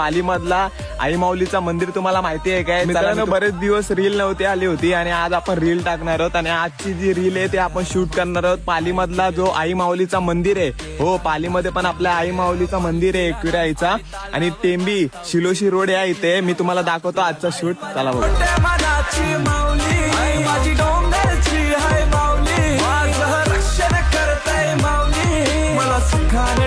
पालीमधला आई माऊलीचा मंदिर तुम्हाला माहिती आहे काय? मित्रांनो, बरेच दिवस रील नव्हती आली होती आणि आज आपण रील टाकणार आहोत आणि आजची जी रील आहे ते आपण शूट करणार आहोत पालीमधला जो आई माऊलीचा मंदिर आहे. हो, पालीमध्ये पण आपल्या आई माऊलीचा मंदिर आहे एकविराईचा आणि टेंबी शिलोशी रोड आहे इथे. मी तुम्हाला दाखवतो आजचा शूट. चला बघू. सुखाने